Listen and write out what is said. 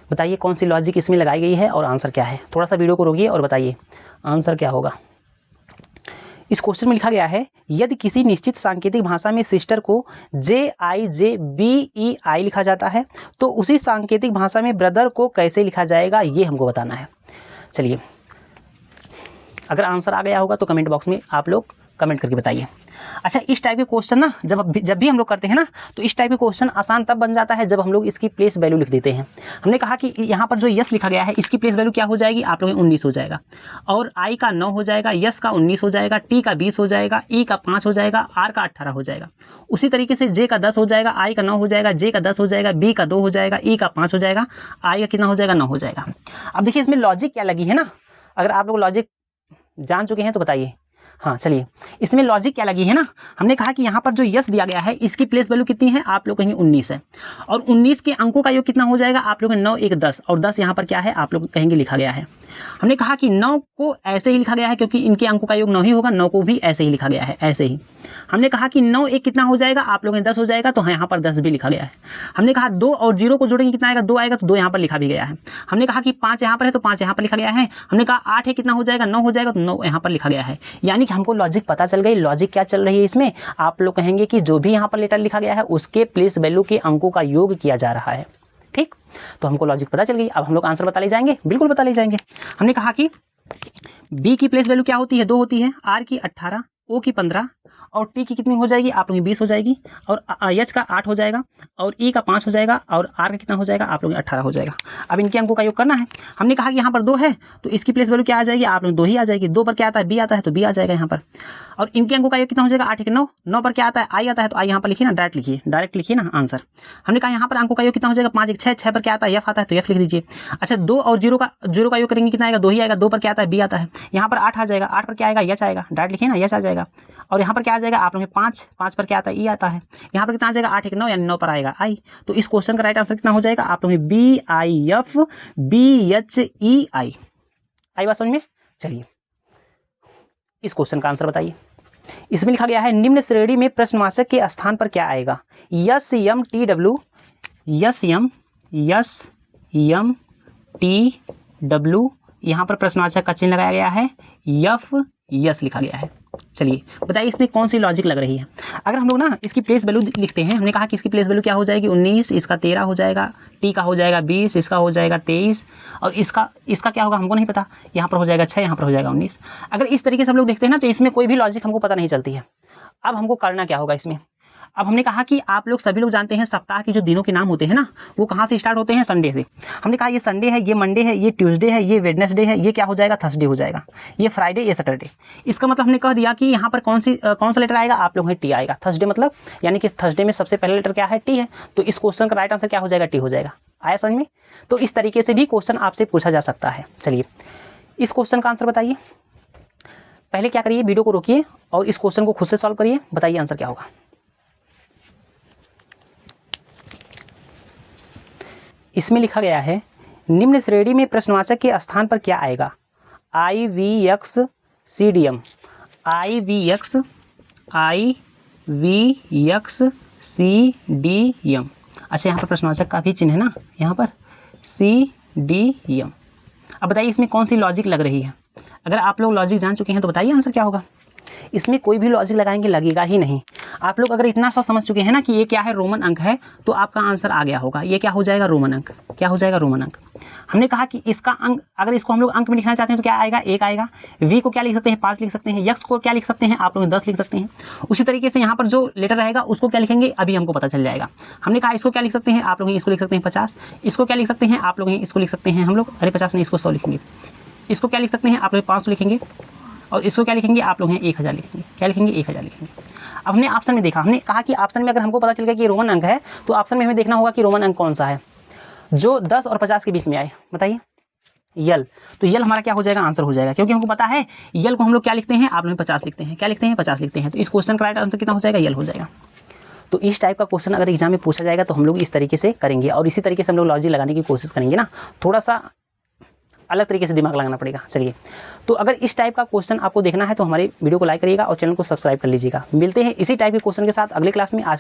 बताइए कौन सी लॉजिक इसमें लगाई गई है और आंसर क्या है। थोड़ा सा वीडियो को रोकिए और बताइए आंसर क्या होगा। इस क्वेश्चन में लिखा गया है यदि किसी निश्चित सांकेतिक भाषा में सिस्टर को JIJBEI लिखा जाता है तो उसी सांकेतिक भाषा में ब्रदर को कैसे लिखा जाएगा, ये हमको बताना है। चलिए, अगर आंसर आ गया होगा तो कमेंट बॉक्स में आप लोग कमेंट करके बताइए। अच्छा, इस टाइप के क्वेश्चन ना जब भी हम लोग करते हैं ना, तो इस टाइप के क्वेश्चन आसान तब बन जाता है जब हम लोग इसकी प्लेस वैल्यू लिख देते हैं। हमने कहा कि यहाँ पर जो यस लिखा गया है इसकी प्लेस वैल्यू क्या हो जाएगी, आप लोगों 19 हो जाएगा, और आई का 9 हो जाएगा, यस का 19 हो जाएगा, टी का 20 हो जाएगा, ई का 5 हो जाएगा, आर का 18 हो जाएगा। उसी तरीके से जे का 10 हो जाएगा, आई का 9 हो जाएगा, जे का 10 हो जाएगा, बी का 2 हो जाएगा, ई का 5 हो जाएगा, आई का कितना हो जाएगा, 9 हो जाएगा। अब देखिए इसमें लॉजिक क्या लगी है ना, अगर आप लोग लॉजिक जान चुके हैं तो बताइए। हाँ चलिए, इसमें लॉजिक क्या लगी है ना, हमने कहा कि यहाँ पर जो यस दिया गया है इसकी प्लेस वैल्यू कितनी है, आप लोग कहेंगे 19 है, और 19 के अंकों का योग कितना हो जाएगा, आप लोग 9 1 10, और 10 यहाँ पर क्या है आप लोग कहेंगे लिखा गया है। हमने कहा कि 9 को ऐसे ही लिखा गया है क्योंकि इनके अंकों का योग 9 ही होगा, 9 को भी ऐसे ही लिखा गया है, ऐसे ही। हमने कहा कि 9 1 कितना हो जाएगा, आप लोगों ने 10 हो जाएगा, तो यहाँ पर 10 भी लिखा गया है। हमने कहा 2 और 0 को जोड़ेंगे कितना आएगा, 2 आएगा, तो 2 यहाँ पर लिखा भी गया है। हमने कहा कि 5 यहाँ पर है तो 5 यहाँ पर लिखा गया है। हमने कहा 8 है कितना हो जाएगा, 9 हो जाएगा, तो 9 यहाँ पर लिखा गया है। यानी कि हमको लॉजिक पता चल गई। लॉजिक क्या चल रही है इसमें, आप लोग कहेंगे कि जो भी यहाँ पर लेटर लिखा गया है उसके प्लेस वैल्यू के अंकों का योग किया जा रहा है। ठीक, तो हमको लॉजिक पता चल गई। अब हम लोग आंसर बता ले जाएंगे, बिल्कुल बता ले जाएंगे। हमने कहा कि बी की प्लेस वैल्यू क्या होती है, 2 होती है, आर की 18, ओ की 15, और टी की कितनी हो जाएगी, आप लोगों की 20 हो जाएगी, और एच का 8 हो जाएगा, और ई का 5 हो जाएगा, और आर का कितना हो जाएगा, आप लोगों का 18 हो जाएगा। अब इनके अंकों का योग करना है। हमने कहा कि यहाँ पर 2 है तो इसकी प्लेस वैल्यू क्या आ जाएगी, आप लोग 2 ही आ जाएगी। 2 पर क्या आता है, बी आता है तो बी आ जाएगा यहाँ पर, और इनके अंकों का योग कितना हो जाएगा, 8 1 9, 9 पर क्या आता है, आई आता है, तो आई यहाँ पर लिखिए ना, डायरेक्ट लिखिए ना आंसर। हमने कहा यहाँ पर अंकों का योग कितना हो जाएगा, 5 1 6, 6 पर क्या आता है, एफ आता है, तो एफ लिख दीजिए। अच्छा, 2 और 0 का योग करेंगे कितना आएगा, 2 ही आएगा। 2 पर क्या आता है, बी आता है, यहाँ पर 8 आ जाएगा, 8 पर क्या आएगा, यच आएगा, डायरेक्ट लिखिए ना, यच आ जाएगा। और यहाँ पर क्या आ जाएगा, आप लोग 5 पर क्या आता है, ई आता है, यहाँ पर कितना आ जाएगा, 8 1 9, यानी 9 पर आएगा आई। तो इस क्वेश्चन का राइट आंसर कितना हो जाएगा, आप लोग BIF BHEI। आई बात समझ में। चलिए, इस क्वेश्चन का आंसर बताइए। इसमें लिखा गया है निम्न श्रेणी में प्रश्नवाचक के स्थान पर क्या आएगा, SMTW यहाँ पर प्रश्नवाचक का चिन्ह लगाया गया है, यस लिखा गया है। चलिए बताइए इसमें कौन सी लॉजिक लग रही है। अगर हम लोग ना इसकी प्लेस वैल्यू लिखते हैं, हमने कहा कि इसकी प्लेस वैल्यू क्या हो जाएगी, 19, इसका 13 हो जाएगा, टी का हो जाएगा 20, इसका हो जाएगा 23, और इसका क्या होगा हमको नहीं पता, यहाँ पर हो जाएगा 6, यहाँ पर हो जाएगा 19। अगर इस तरीके से हम लोग देखते हैं ना तो इसमें कोई भी लॉजिक हमको पता नहीं चलती है। अब हमको करना क्या होगा इसमें। अब हमने कहा कि आप लोग सभी लोग जानते हैं सप्ताह के जो दिनों के नाम होते हैं ना, वो कहाँ से स्टार्ट होते हैं, संडे से। हमने कहा ये संडे है, ये मंडे है, ये ट्यूसडे है, ये वेडनेसडे है, ये क्या हो जाएगा, थर्सडे हो जाएगा, ये फ्राइडे, ये सैटरडे। इसका मतलब हमने कह दिया कि यहाँ पर कौन सा लेटर आएगा, आप लोग टी आएगा। थर्सडे मतलब यानी कि थर्सडे में सबसे पहला लेटर क्या है, टी है, तो इस क्वेश्चन का राइट आंसर क्या हो जाएगा, टी हो जाएगा। आया समझ में। तो इस तरीके से भी क्वेश्चन आपसे पूछा जा सकता है। चलिए इस क्वेश्चन का आंसर बताइए। पहले क्या करिए, वीडियो को रोकिए और इस क्वेश्चन को खुद से सॉल्व करिए, बताइए आंसर क्या होगा। इसमें लिखा गया है निम्न श्रेणी में प्रश्नवाचक के स्थान पर क्या आएगा, IVXCDM। अच्छा, यहाँ पर प्रश्नवाचक का भी चिन्ह है ना, यहाँ पर CDM। अब बताइए इसमें कौन सी लॉजिक लग रही है। अगर आप लोग लॉजिक जान चुके हैं तो बताइए आंसर क्या होगा। इसमें कोई भी लॉजिक लगाएंगे लगेगा ही नहीं। आप लोग अगर इतना सा समझ चुके हैं ना कि ये क्या है, रोमन अंक है, तो आपका आंसर आ गया होगा। ये क्या हो जाएगा, रोमन अंक। क्या हो जाएगा, रोमन अंक। हमने कहा कि इसका अंक, अगर इसको हम लोग अंक में लिखना चाहते हैं तो क्या आएगा, 1 आएगा। वी को क्या लिख सकते हैं, 5 लिख सकते हैं। यक्स को क्या लिख सकते हैं, आप लोग 10 लिख सकते हैं। उसी तरीके से यहाँ पर जो लेटर रहेगा उसको क्या लिखेंगे, अभी हमको पता चल जाएगा। हमने कहा इसको क्या लिख सकते हैं, आप लोग इसको लिख सकते हैं 50। इसको क्या लिख सकते हैं, आप लोग इसको लिख सकते हैं हम लोग, अरे 50 नहीं, इसको 100 लिखेंगे। इसको क्या लिख सकते हैं, आप लोग 500 लिखेंगे। और इसको क्या लिखेंगे, आप लोग 1000 लिखेंगे। क्या लिखेंगे, 1000 लिखेंगे। अब हमने ऑप्शन में देखा, हमने कहा कि ऑप्शन में अगर हमको पता चल गया कि ये रोमन अंक है तो ऑप्शन में हमें देखना होगा कि रोमन अंक कौन सा है जो 10 और 50 के बीच में आए। बताइए, यल। तो यल हमारा क्या हो जाएगा, आंसर हो जाएगा, क्योंकि हमको पता है यल को हम लोग क्या लिखते हैं, आप लोग 50 लिखते हैं। क्या लिखते हैं, 50 लिखते हैं। तो इस क्वेश्चन का राइट आंसर कितना हो जाएगा, यल हो जाएगा। तो इस टाइप का क्वेश्चन अगर एग्जाम में पूछा जाएगा तो हम लोग इस तरीके से करेंगे, और इसी तरीके से हम लोग लॉजिक लगाने की कोशिश करेंगे ना, थोड़ा सा अलग तरीके से दिमाग लगाना पड़ेगा। चलिए, तो अगर इस टाइप का क्वेश्चन आपको देखना है तो हमारे वीडियो को लाइक करिएगा और चैनल को सब्सक्राइब कर लीजिएगा। मिलते हैं इसी टाइप के क्वेश्चन के साथ अगले क्लास में। आज